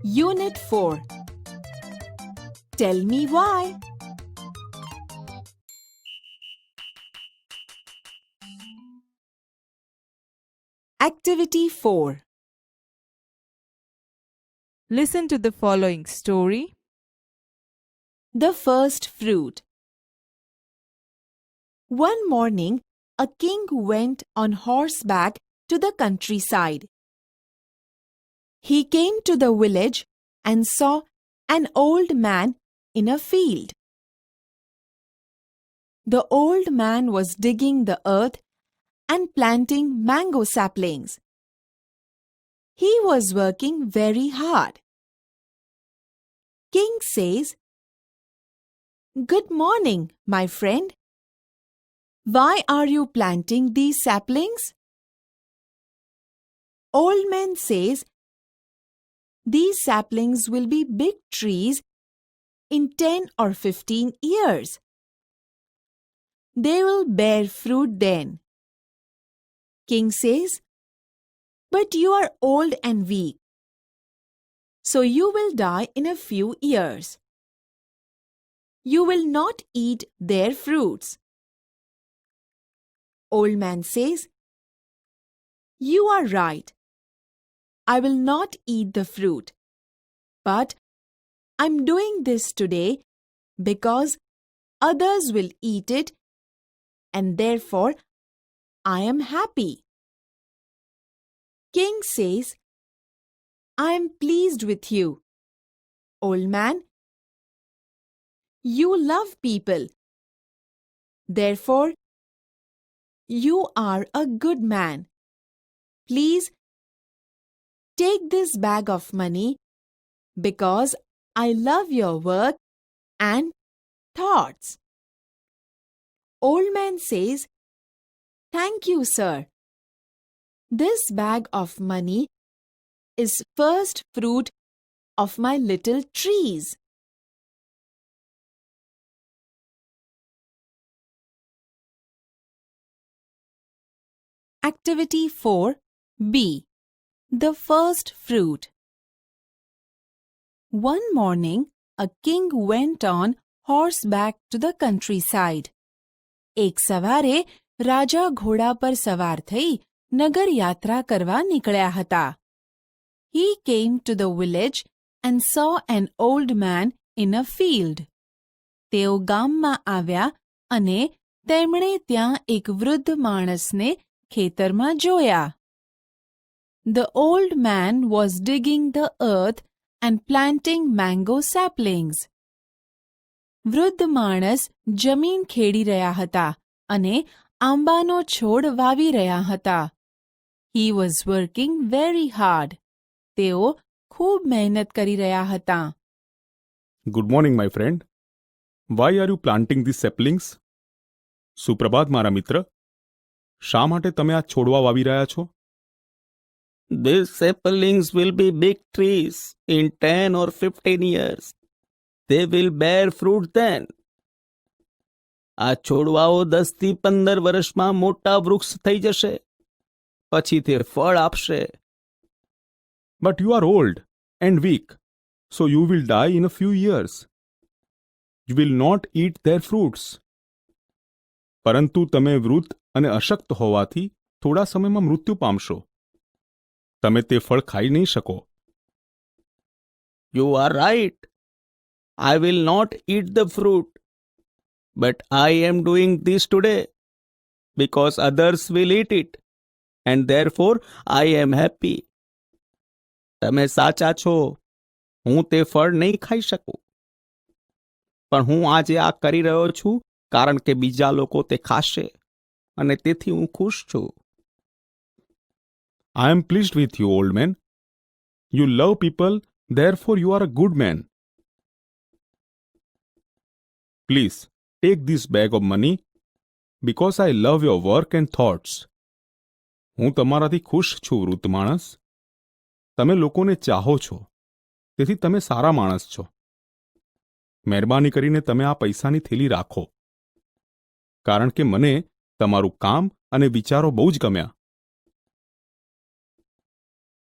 Unit 4. Tell me why. Activity 4. Listen to the following story. The first fruit. One morning, a king went on horseback to the countryside. He came to the village and saw an old man in a field. The old man was digging the earth and planting mango saplings. He was working very hard. King says, "Good morning, my friend. Why are you planting these saplings?" Old man says, "These saplings will be big trees in 10 or 15 years. They will bear fruit then." King says, "But you are old and weak, so you will die in a few years. You will not eat their fruits." Old man says, "You are right. I will not eat the fruit, but I'm doing this today because others will eat it, and therefore I am happy." King says, "I am pleased with you, old man. You love people. Therefore, you are a good man. Please take this bag of money because I love your work and thoughts." Old man says, "Thank you, sir. This bag of money is first fruit of my little trees." Activity 4B. The first fruit. One morning, a king went on horseback to the countryside. એક સવારે રાજા ઘોડા પર સવાર થઈ નગર યાત્રા કરવા નીકળ્યા હતા. He came to the village and saw an old man in a field. તેઓ ગામમાં આવ્યા અને તેમણે ત્યાં એક વૃદ્ધ માણસને ખેતરમાં જોયા. The old man was digging the earth and planting mango saplings. વૃદ્ધ માણસ જમીન ખેડી રહ્યા હતા અને આંબાનો છોડ વાવી રહ્યા હતા. He was working very hard. તેઓ ખૂબ મહેનત કરી રહ્યા હતા. Good morning, my friend. Why are you planting these saplings? સુપ્રભાત મારા મિત્ર. શા માટે તમે આ છોડવા વાવી રહ્યા છો? These saplings will be big trees in 10 or 15 years. They will bear fruit then. આ છોડવાઓ 10 થી 15 વર્ષમાં મોટા વૃક્ષ થઈ જશે. પછી તે ફળ આપશે. But you are old and weak, so you will die in a few years. You will not eat their fruits. પરંતુ તમે વૃદ્ધ અને અશક્ત હોવાથી થોડા સમયમાં મૃત્યુ પામશો. તમે તે ફળ ખાઈ નહીં શકો. You are right. I will not eat the fruit. But I am doing this today because others will eat it. And therefore I am happy. તમે સાચા છો. હું તે ફળ નહીં ખાઈ શકું. પણ હું આજે આ કરી રહ્યો છું કારણ કે બીજા લોકો તે ખાશે. અને તેથી હું ખુશ છું. I am pleased with you, old man. You love people, therefore you are a good man. Please, take this bag of money because I love your work and thoughts. હું તમારાથી ખુશ છું, વૃદ્ધ માણસ. તમે લોકોને ચાહો છો, તેથી તમે સારા માણસ છો. મહેરબાની કરીને તમે આ પૈસાની થેલી રાખો, કારણ કે મને તમારું કામ અને વિચારો બહુ જ ગમ્યા.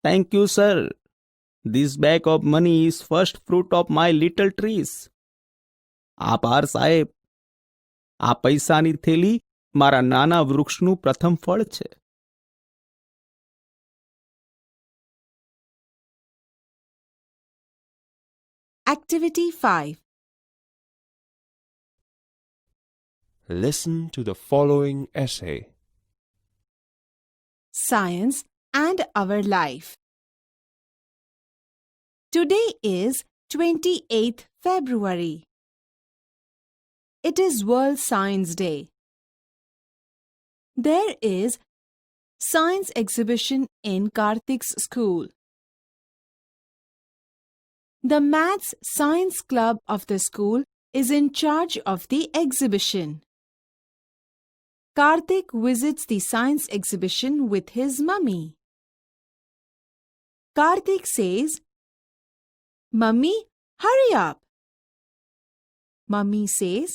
Thank you, sir. This bag of money is first fruit of my little trees. આભાર સાહેબ. આ પૈસાની થેલી મારા નાના વૃક્ષનું પ્રથમ ફળ છે. Activity 5. Listen to the following essay. Science and Our Life. Today is 28th February. It is World Science Day. There is science exhibition in Karthik's school. The Maths Science Club of the school is in charge of the exhibition. Karthik visits the science exhibition with his mummy. Karthik says, "Mummy, hurry up." Mummy says,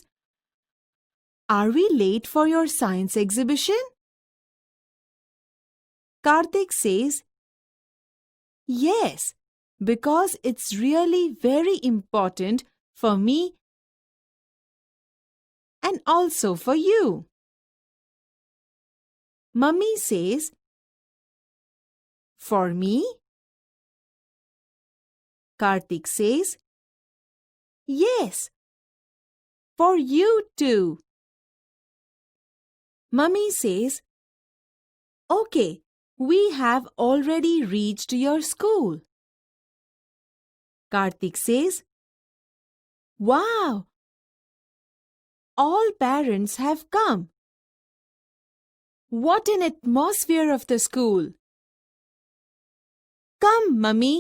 "Are we late for your science exhibition?" Karthik says, "Yes, because it's really very important for me and also for you." Mummy says, "For me?" Karthik says, "Yes, for you too." Mummy says, "Okay, we have already reached your school." Karthik says, "Wow! All parents have come. What an atmosphere of the school. Come, Mummy."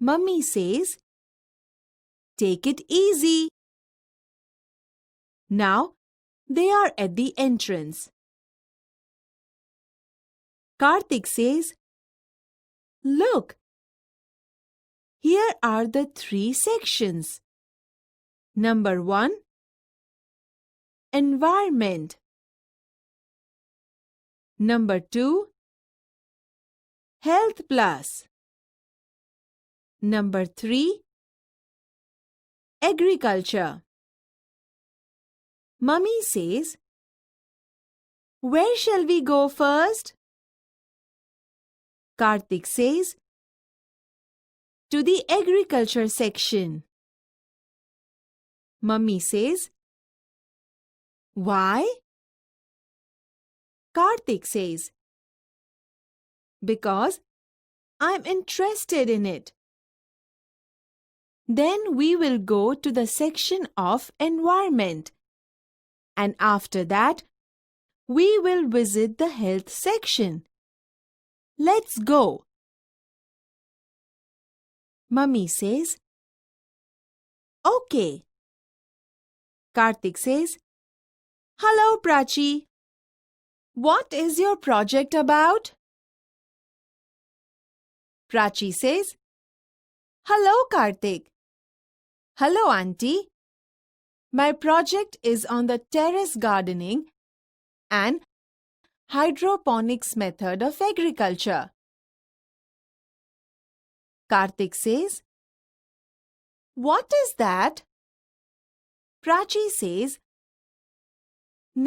Mummy says, "Take it easy." Now they are at the entrance. Karthik says, "Look, here are the 3 sections. Number 1, Environment. Number 2, Health Plus. Number 3, Agriculture." Mummy says, "Where shall we go first?" Karthik says, "To the agriculture section." Mummy says, "Why?" Karthik says, "Because I'm interested in it." Then we will go to the section of environment, and after that we will visit the health section. Let's go. Mummy says, "Okay." Karthik says, "Hello, Prachi. What is your project about?" Prachi says, "Hello, Karthik." "Hello, Auntie. My project is on the terrace gardening and hydroponics method of agriculture." Karthik says, "What is that?" Prachi says,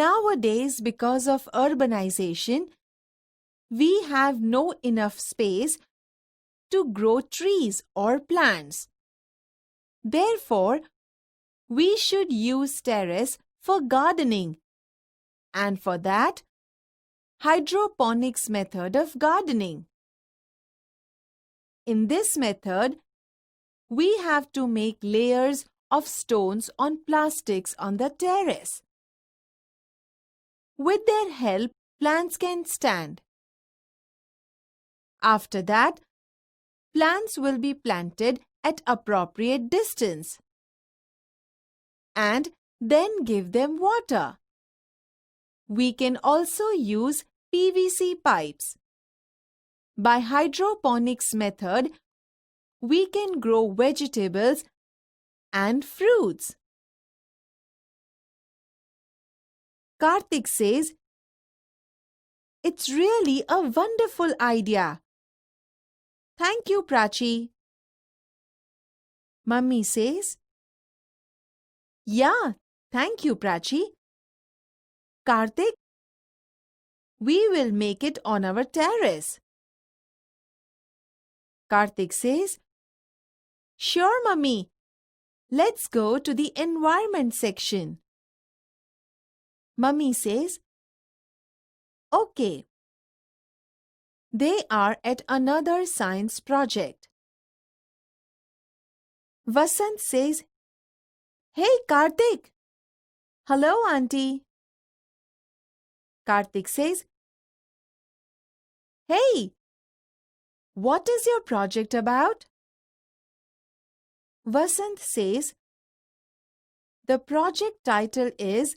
"Nowadays, because of urbanization, we have no enough space to grow trees or plants. Therefore, we should use terrace for gardening, and for that, hydroponics method of gardening. In this method, we have to make layers of stones on plastics on the terrace. With their help, plants can stand. After that, plants will be planted at appropriate distance and then give them water. We can also use PVC pipes. By hydroponics method, we can grow vegetables and fruits." Karthik says, "It's really a wonderful idea. Thank you, Prachi. Mummy says, Yeah, thank you, Prachi. Karthik, we will make it on our terrace. Karthik says, Sure, Mummy. Let's go to the environment section. Mummy says, Okay. They are at another science project. Vasant says, Hey Karthik! Hello, Auntie. Karthik says, Hey! What is your project about? Vasant says, The project title is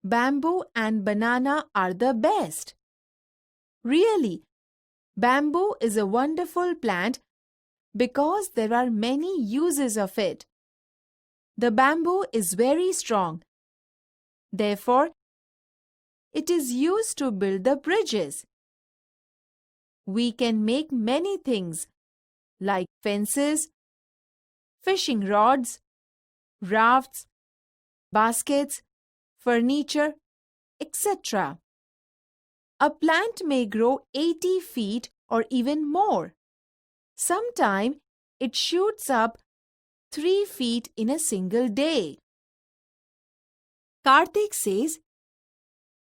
Bamboo and Banana Are the Best. Really, bamboo is a wonderful plant because there are many uses of it. The bamboo is very strong. Therefore, it is used to build the bridges. We can make many things like fences, fishing rods, rafts, baskets, furniture, etc. A plant may grow 80 feet or even more. Sometimes it shoots up 3 feet in a single day. Karthik says,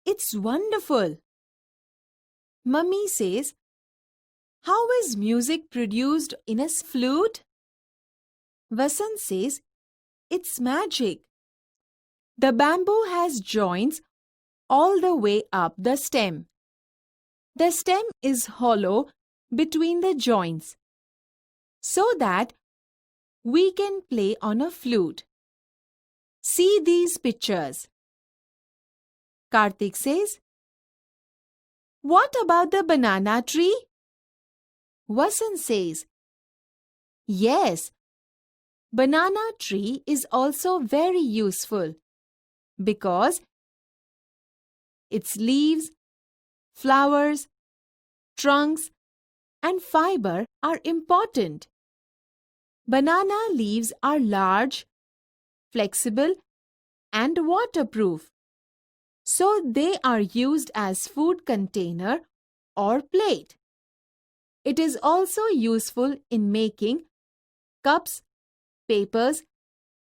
It's wonderful. Mummy says, How is music produced in a flute? Vasant says, It's magic. The bamboo has joints all the way up the stem. The stem is hollow between the joints so that we can play on a flute. See these pictures. Karthik says, What about the banana tree? Vasant says, Yes, banana tree is also very useful because its leaves, flowers, trunks, and fiber are important. Banana leaves are large, flexible, and waterproof, so they are used as food container or plate. It is also useful in making cups, papers,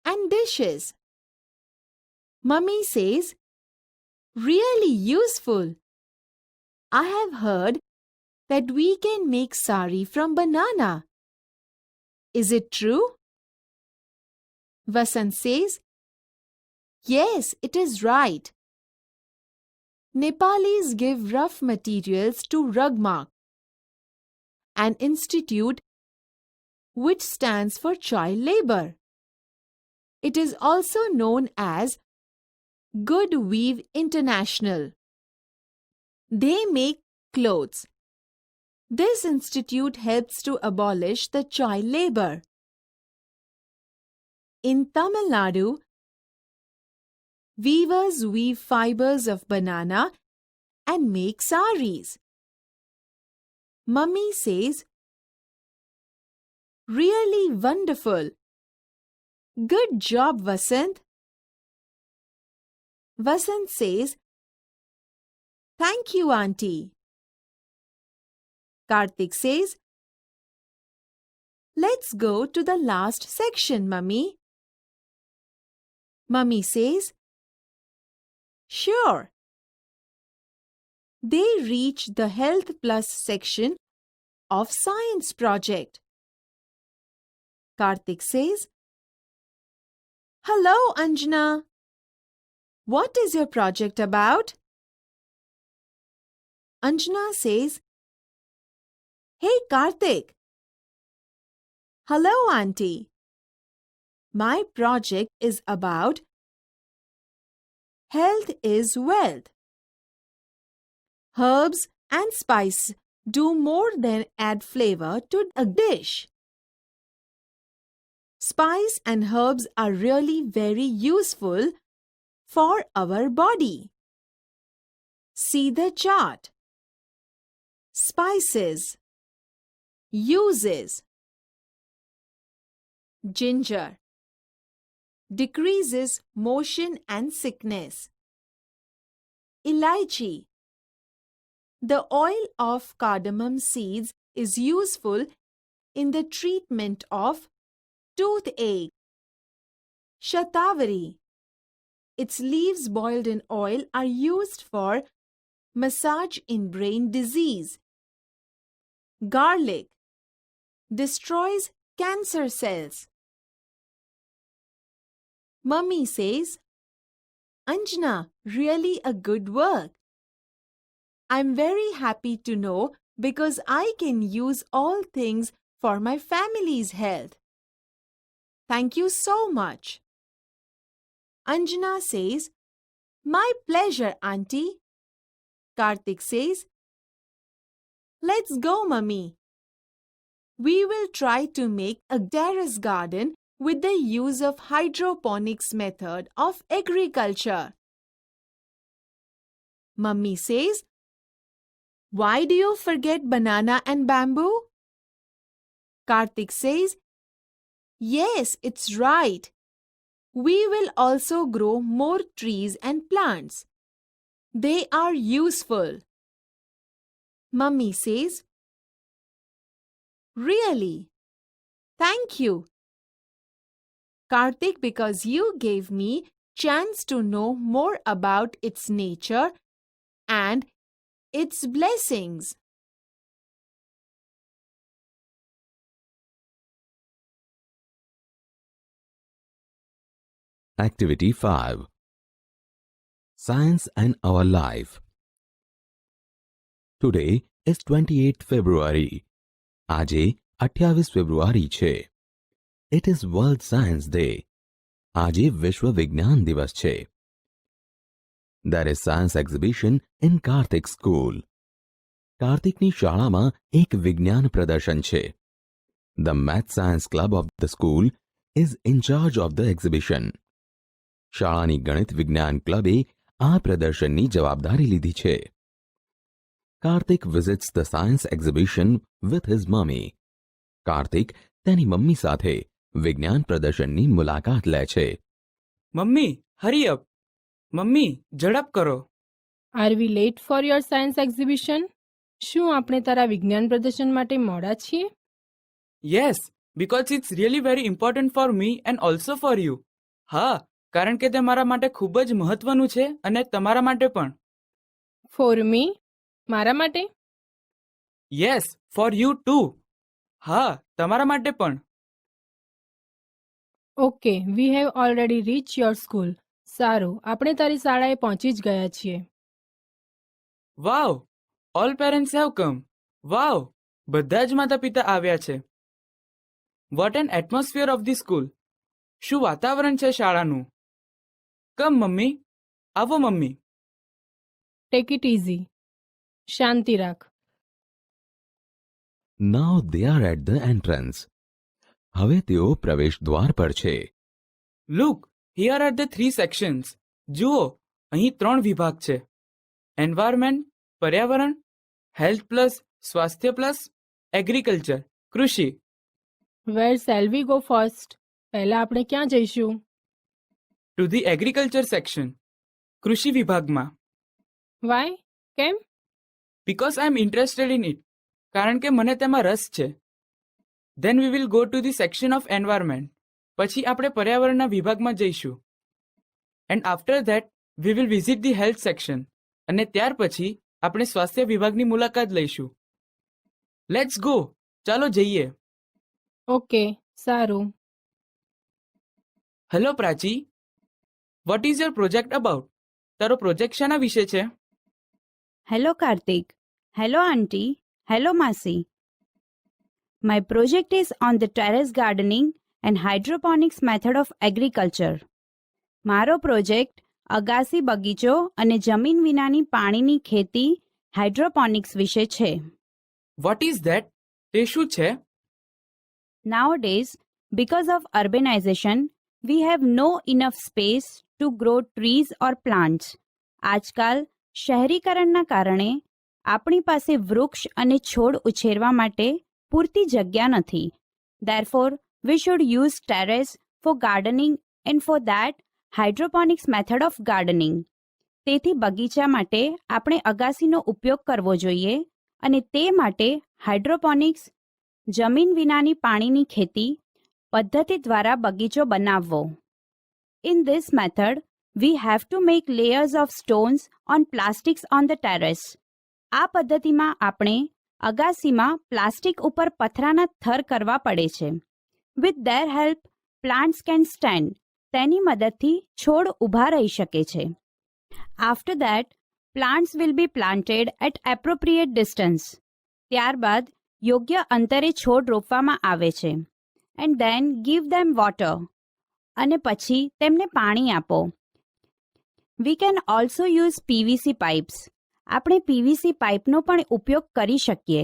and dishes. Mummy says, Really useful. I have heard that we can make sari from banana. Is it true? Vasant says, Yes, it is right. Nepalis give rough materials to Rugmark, an institute which stands for child labor. It is also known as Good Weave International. They make clothes. This institute helps to abolish the child labor. In Tamil Nadu, weavers weave fibers of banana and make saris. Mummy says, Really wonderful. Good job, Vasant. Vasant says, Thank you, Auntie. Karthik says, Let's go to the last section, Mummy. Mummy says, Sure. They reach the Health Plus section of Science Project. Karthik says, Hello, Anjana. What is your project about? Anjana says, Hey, Karthik. Hello, Auntie. My project is about Health is Wealth. Herbs and spice do more than add flavor to a dish. Spice and herbs are really very useful for our body. See the chart. Spices, uses. Ginger decreases motion and sickness. Elaichi. The oil of cardamom seeds is useful in the treatment of toothache. Shatavari. Its leaves boiled in oil are used for massage in brain disease. Garlic destroys cancer cells. Mummy says, Anjana, really a good work. I'm very happy to know because I can use all things for my family's health. Thank you so much. Anjana says, My pleasure, Auntie. Karthik says, Let's go, Mummy. We will try to make a terrace garden with the use of hydroponics method of agriculture. Mummy says, Why do you forget banana and bamboo? Karthik says, Yes, it's right. We will also grow more trees and plants. They are useful. Mummy says, Really? Thank you. Karthik, because you gave me chance to know more about its nature and its blessings. Activity 5. Science and Our Life. Today is 28th February. આજે 28 ફેબ્રુઆરી છે. It is World Science Day. આજે વિશ્વ વિજ્ઞાન દિવસ છે. There is science exhibition in Karthik School. કાર્તિકની શાળામાં એક વિજ્ઞાન પ્રદર્શન છે. The Math Science Club of the school is in charge of the exhibition. શાળાની ગણિત વિજ્ઞાન ક્લબે આ પ્રદર્શનની જવાબદારી લીધી છે. Karthik visits the science exhibition with his mummy. Kartik તેની મમ્મી સાથે વિજ્ઞાન પ્રદર્શનની મુલાકાત લે છે. મમ્મી હરી અપ. મમ્મી ઝડપ કરો. Are we late for your science exhibition? શું આપણે તારા વિજ્ઞાન પ્રદર્શન માટે મોડા છીએ? Yes, because it's really very important for me and also for you. હા, કારણ કે તે મારા માટે ખૂબ જ મહત્વનું છે અને તમારા માટે પણ. For me? મારા માટે? Yes, for you too. હા, તમારા માટે પણ. Okay, we have already reach your school. સારું, આપણે તારી શાળાએ પહોંચી જ ગયા છીએ. Wow, all parents have come. Wow, બધા જ માતા પિતા આવ્યા છે. What an atmosphere of the school. શું વાતાવરણ છે શાળાનું. કમ મમ્મી, આવો મમ્મી. Take it easy. શાંતિ રાખ. Now they are at the entrance. હવે તેઓ પ્રવેશ દ્વાર પર છે. Look, here are the 3 sections. જુઓ, અહીં 3 વિભાગ છે. એન્વાયરમેન્ટ, પર્યાવરણ, હેલ્થ પ્લસ, સ્વાસ્થ્ય પ્લસ, એગ્રીકલ્ચર, કૃષિ. વેર શેલ વી ગો ફર્સ્ટ? પહેલા આપણે ક્યાં જઈશું? ટુ ધી એગ્રીકલ્ચર સેક્શન, કૃષિ વિભાગમાં. વાય? કેમ? Because I am interested in it. કારણ કે મને તેમાં રસ છે. Then we will go to the section of environment. પછી આપણે પર્યાવરણના વિભાગમાં જઈશું. And after that we will visit the health section. અને ત્યાર પછી આપણે સ્વાસ્થ્ય વિભાગની મુલાકાત લઈશું. Let's go. ચાલો જઈએ. ઓકે, સારું. Hello Prachi, what is your project about? તારો પ્રોજેક્ટ શાના વિશે છે? Hello Karthik. Hello Auntie. Hello Masi. My project is on the terrace gardening and hydroponics method of agriculture. મારો પ્રોજેક્ટ અગાસી બગીચો અને જમીન વિનાની પાણીની ખેતી હાઇડ્રોપોનિક્સ વિશે છે. What is that? તે શું છે? Nowadays, because of urbanization, we have no enough space to grow trees or plants. આજકાલ શહેરીકરણના કારણે આપણી પાસે વૃક્ષ અને છોડ ઉછેરવા માટે પૂરતી જગ્યા નથી. Therefore, we should use terrace for gardening and for that, hydroponics method of gardening. તેથી બગીચા માટે આપણે અગાસીનો ઉપયોગ કરવો જોઈએ અને તે માટે હાઇડ્રોપોનિક્સ જમીન વિનાની પાણીની ખેતી પદ્ધતિ દ્વારા બગીચો બનાવવો. In this method, we have to make layers of stones on plastics on the terrace. આ પદ્ધતિમાં આપણે અગાસીમાં પ્લાસ્ટિક ઉપર પથરાના થર કરવા પડે છે. With their help, plants can stand. તેની મદદથી છોડ ઊભા રહી શકે છે. After that, plants will be planted at appropriate distance. ત્યારબાદ યોગ્ય અંતરે છોડ રોપવામાં આવે છે. And then give them water. અને પછી તેમને પાણી આપો. We can also use PVC pipes. આપણે PVC પાઇપનો પણ ઉપયોગ કરી શકીએ.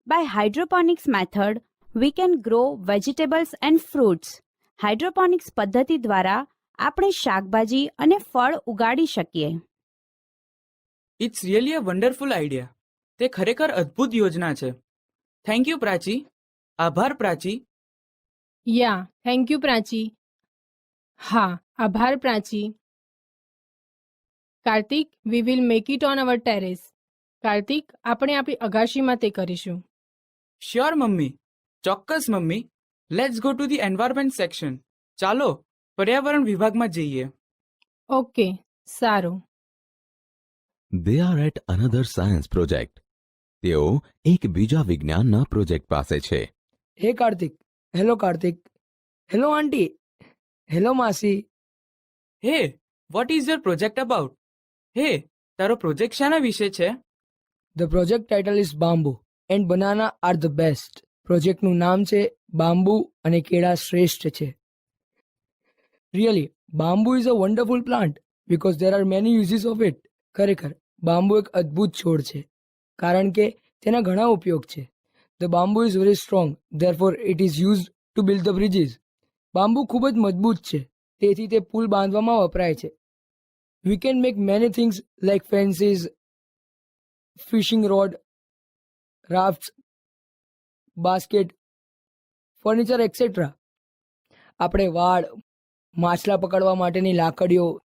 By hydroponics method, we can grow vegetables and fruits. Hydroponics પદ્ધતિ દ્વારા આપણે શાકભાજી અને ફળ ઉગાડી શકીએ. It's really a wonderful idea. તે ખરેખર અદ્ભુત યોજના છે. Thank you Prachi. આભાર Prachi. Yeah thank you Prachi. હા આભાર Prachi. Kartik, we will make it on our terrace. Kartik, આપણે આપણી અગાશીમાં તે કરીશું. શ્યોર મમ્મી, ચોક્કસ mummy. Let's go to the environment section. ચાલો પર્યાવરણ વિભાગમાં જઈએ. ઓકે, સારું. They are at another science project. તેઓ એક બીજા વિજ્ઞાનના પ્રોજેક્ટ પાસે છે. હે Kartik. Hello Kartik. Hello aunty. Hello માસી. હે, vote is your project about? હે, તારો પ્રોજેક્ટ શાના વિશે છે? The project title is bamboo and banana are the best. પ્રોજેક્ટનું નામ છે બાંબુ અને કેળા શ્રેષ્ઠ છે. Really bamboo is a wonderful plant because there are many uses of it. ખરેખર બાંબુ એક અદ્ભુત છોડ છે કારણ કે તેના ઘણા ઉપયોગ છે. The bamboo is very strong, therefore it is used to build the bridges. Bamboo ખૂબ જ મજબૂત છે તેથી તે પુલ બાંધવામાં વપરાય છે. We can make many things like fences, fishing rod, rafts, basket, furniture etcetera. આપણે વાડ, માછલા પકડવા માટેની લાકડીઓ,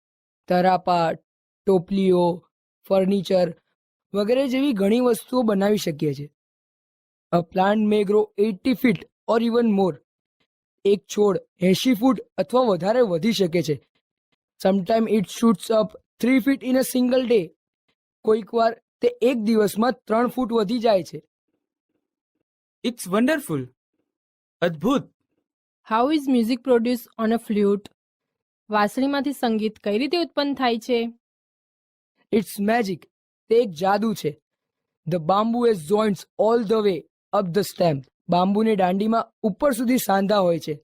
તરાપા, ટોપલીઓ, ફર્નિચર વગેરે જેવી ઘણી વસ્તુઓ બનાવી શકીએ છીએ. A plant may grow 80 feet or even more. એક છોડ 80 ફૂટ અથવા વધારે વધી શકે છે. Sometime it shoots up 3 feet in a single day. કોઈક વાર તે એક દિવસમાં 3 ફૂટ વધી જાય છે. It's wonderful. અદ્ભુત. How is music produce on a flute? વાંસળીમાંથી સંગીત કઈ રીતે ઉત્પન્ન થાય છે? It's magic. તે એક જાદુ છે. The bamboo has joints all the way up the stem. બાંબુની દાંડીમાં ઉપર સુધી સાંધા હોય છે.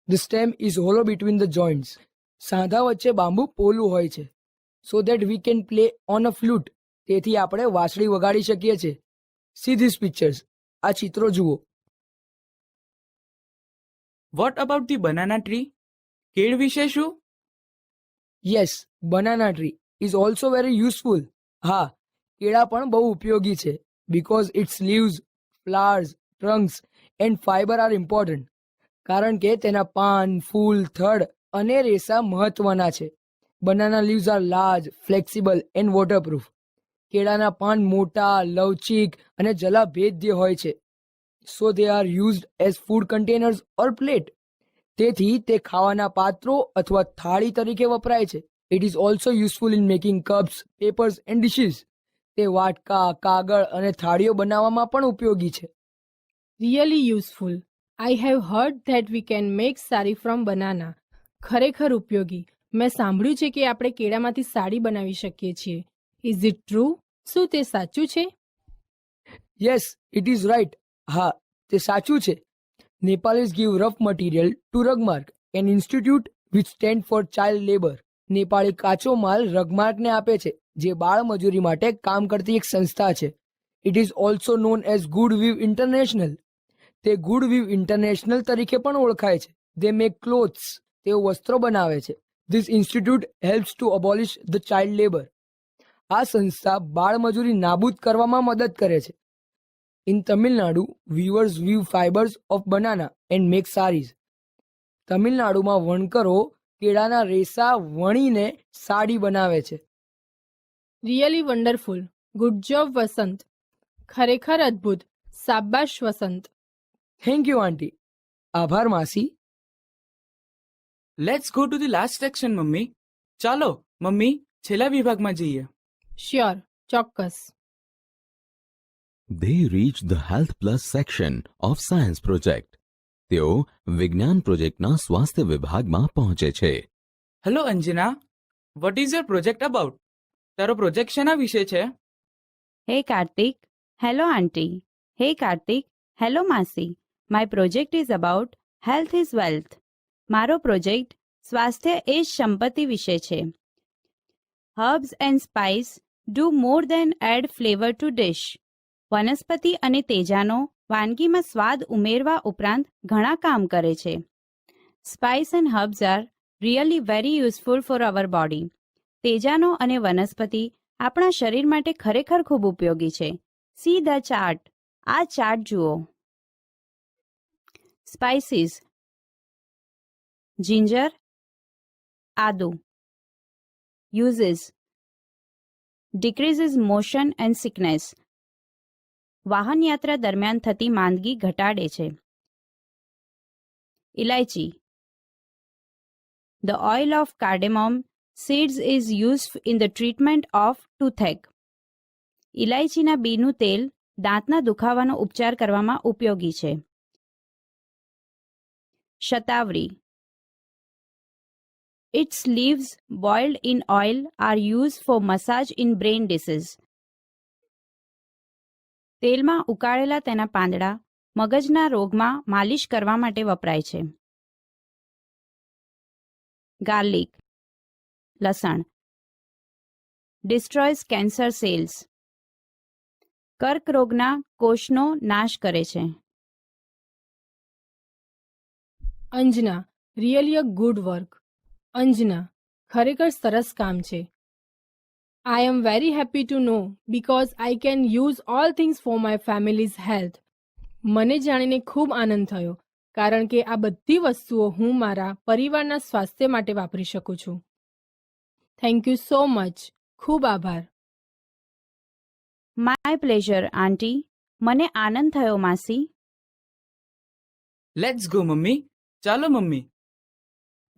The stem is hollow between the joints. સાંધા વચ્ચે બાંબુ પોલું હોય છે. So that we can play on a flute. તેથી આપણે વાંસળી વગાડી શકીએ છીએ. See this pictures. આ ચિત્રો જુઓ. What about the banana tree? કેળ વિશે શું? Yes, banana tree is also very useful. હા, કેળા પણ બહુ ઉપયોગી છે because its leaves, flowers, trunks and fibre are important. કારણ કે તેના પાન, ફૂલ, થડ અને રેસા મહત્વના છે. Banana leaves are large, flexible and waterproof. કેળાના પાન મોટા, લવચીક અને જલાભેદ્ય હોય છે. So they are used as food containers or plate. તેથી તે ખાવાના પાત્રો અથવા થાળી તરીકે વપરાય છે. It is also useful in making cups, papers and dishes. તે વાટકા, કાગળ અને થાળીઓ બનાવવામાં પણ ઉપયોગી છે. Really useful. I have heard that we can make sari from banana. ખરેખર ઉપયોગી. મેં સાંભળ્યું છે કે આપણે કેળામાંથી સાડી બનાવી શકીએ છીએ. Is it true? શું તે સાચું છે? Yes, it is right. હા, તે સાચું છે. Nepalese give rough material to Rugmark, an institute which stand for child labour. નેપાળી કાચો માલ રગમાર્કને આપે છે જે બાળ મજૂરી માટે કામ કરતી એક સંસ્થા છે. It is also known as GoodWeave International. તે ગુડ વીવ ઇન્ટરનેશનલ તરીકે પણ ઓળખાય છે. They make clothes. તેઓ વસ્ત્રો બનાવે છે. This institute helps to abolish the child labour. આ સંસ્થા બાળ મજૂરી નાબૂદ કરવામાં મદદ કરે છે. In Tamil Nadu, weavers weave fibers of banana and make saris. તમિલનાડુમાં વણકરો કેળાના રેસા વણીને સાડી બનાવે છે. Really wonderful. ગુડ જોબ વસંત. ખરેખર અદ્ભુત. શાબાશ વસંત. થેન્ક યુ આંટી. આભાર માસી. Let's go to the last section mummy. ચાલો મમ્મી છેલ્લા વિભાગમાં જઈએ. શ્યોર, ચોક્કસ. They reached the Health Plus section of Science Project. તેઓ વિજ્ઞાન પ્રોજેક્ટના સ્વાસ્થ્ય વિભાગમાં પહોંચે છે. Hello Anjana, vote is your project about? તારો પ્રોજેક્ટ શેના વિશે છે? Hey Karthik. Hello Auntie. Hey Karthik. Hello Masi. My project is about health is wealth. મારો પ્રોજેક્ટ સ્વાસ્થ્ય એ જ સંપત્તિ વિશે છે. Herbs and spice do more than add flavor to dish. વનસ્પતિ અને તેજાનો વાનગીમાં સ્વાદ ઉમેરવા ઉપરાંત ઘણા કામ કરે છે. Spice and herbs are really very useful for our body. તેજાનો અને વનસ્પતિ આપણા શરીર માટે ખરેખર ખૂબ ઉપયોગી છે. See the chart. આ ચાર્ટ જુઓ. સ્પાઇસીસ: જિંજર, આદુ. Uses: decreases motion and sickness. વાહન યાત્રા દરમિયાન થતી માંદગી ઘટાડે છે. ઇલાયચી: The oil of cardamom seeds is used in the treatment of toothache. ઇલાયચીના બીનું તેલ દાંતના દુખાવાનો ઉપચાર કરવામાં ઉપયોગી છે. Shatavari: Its leaves boiled in oil are used for massage in brain disease. તેલમાં ઉકાળેલા તેના પાંદડા મગજના રોગમાં માલિશ કરવા માટે વપરાય છે. ગાર્લિક: લસણ. destroys cancer cells. કર્કરોગના કોષનો નાશ કરે છે. Anjana, really a good work. Anjana, ખરેખર સરસ કામ છે. I am very happy to know because I can use all things for my family's health. મને જાણીને ખૂબ આનંદ થયો કારણ કે આ બધી વસ્તુઓ હું મારા પરિવારના સ્વાસ્થ્ય માટે વાપરી શકું છું. Thank you so much. ખૂબ આભાર. My pleasure, Auntie. મને આનંદ થયો માસી. Let's go mummy. ચાલો mummy.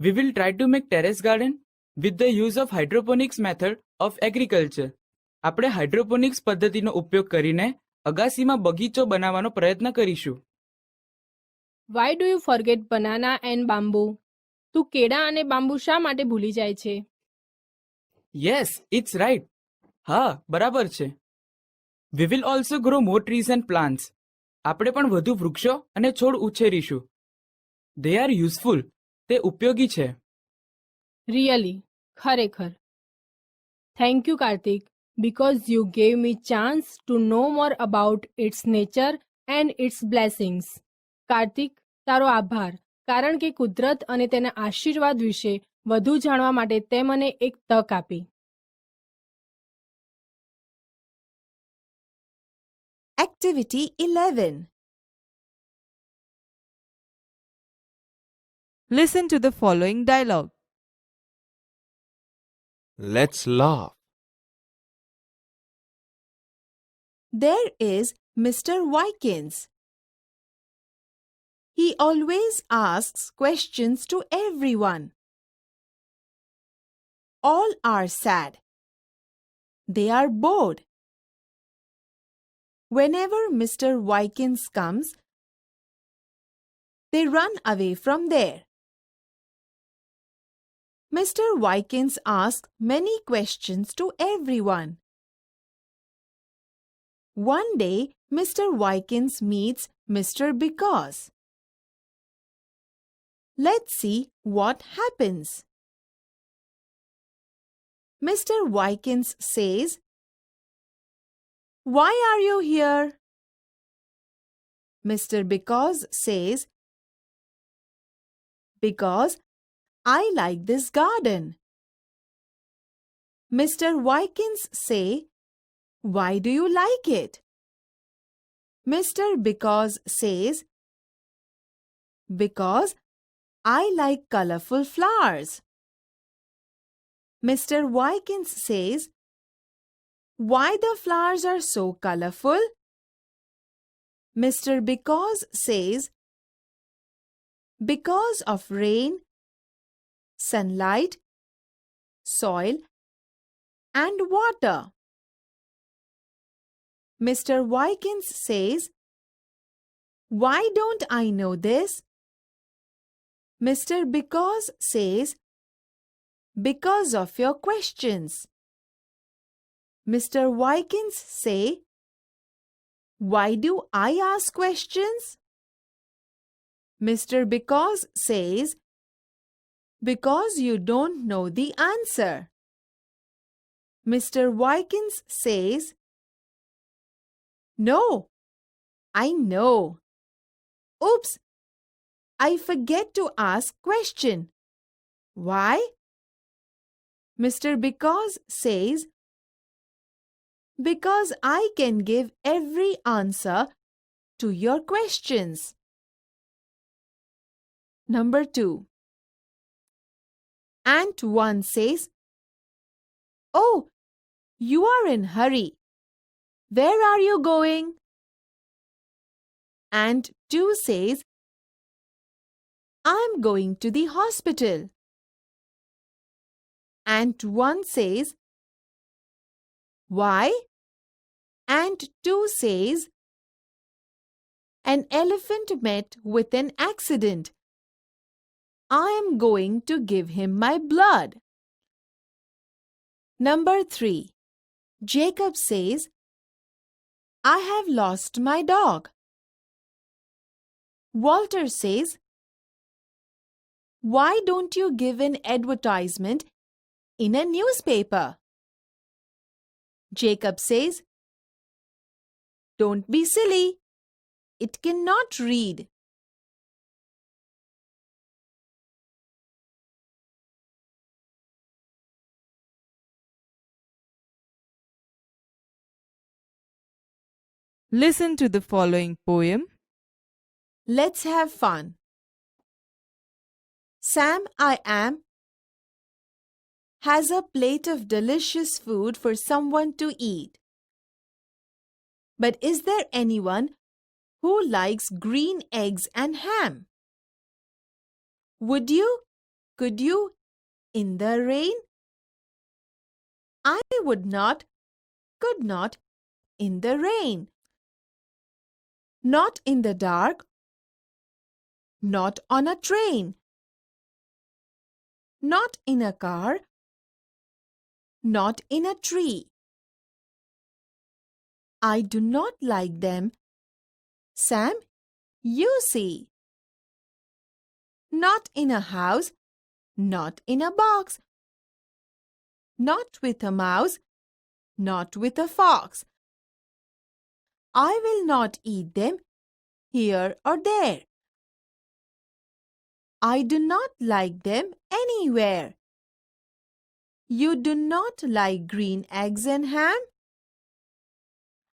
We will try to make terrace garden with the use of hydroponics method of agriculture. આપણે હાઇડ્રોપોનિક્સ પદ્ધતિનો ઉપયોગ કરીને અગાસીમાં બગીચો બનાવવાનો પ્રયત્ન કરીશું. Why do you forget banana and bamboo? તું કેળા અને બાંબુ શા માટે ભૂલી જાય છે? Yes, it's right. હા, બરાબર છે. We will also grow more trees and plants. આપણે પણ વધુ વૃક્ષો અને છોડ ઉછેરીશું. They are useful. તે ઉપયોગી છે. રિયલી, ખરેખર. Thank you Kartik because you gave me chance to know more about its nature and its blessings. Kartik, તારો આભાર કારણ કે કુદરત અને તેના આશીર્વાદ વિશે વધુ જાણવા માટે તે મને એક તક આપી. Activity 11. Listen to the following dialogue. Let's laugh. There is Mr. Wykins. He always asks questions to everyone. All are sad. They are bored. Whenever Mr. Wykins comes, they run away from there. Mr. Wykins asks many questions to everyone. One day, Mr. Wykins meets Mr. Because. Let's see what happens. Mr. Wykins says, "Why are you here?" Mr. Because says, "Because I like this garden." Mr. Wykins say, "Why do you like it?" Mr. Because says, because I like colorful flowers. Mr. Vikins says, why the flowers are so colorful? Mr. Because says, because of rain, sunlight, soil, and water. Mr. Vikins says, why don't I know this? Mr. Because says, because of your questions. Mr. Vikins say, why do I ask questions? Mr. Because says, because you don't know the answer. Mr. Vikins says, no, I know. Oops, I forget to ask question. Why? Mr. Because says, because I can give every answer to your questions. Number 2. Ant 1 says, oh, you are in hurry. Where are you going? Ant 2 says, I'm going to the hospital. Ant 1 says, why? Ant 2 says, an elephant met with an accident. I am going to give him my blood. Number 3. Jacob says, I have lost my dog. Walter says, why don't you give an advertisement in a newspaper? Jacob says, don't be silly. It cannot read. Listen to the following poem. Let's have fun. Sam I Am has a plate of delicious food for someone to eat. But is there anyone who likes green eggs and ham? Would you? Could you? In the rain? I would not, could not, in the rain. Not in the dark, not on a train, not in a car, not in a tree. I do not like them. Sam, you see. Not in a house, not in a box, not with a mouse, not with a fox. I will not eat them here or there. I do not like them anywhere. You do not like green eggs and ham?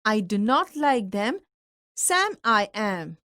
I do not like them. Sam I Am.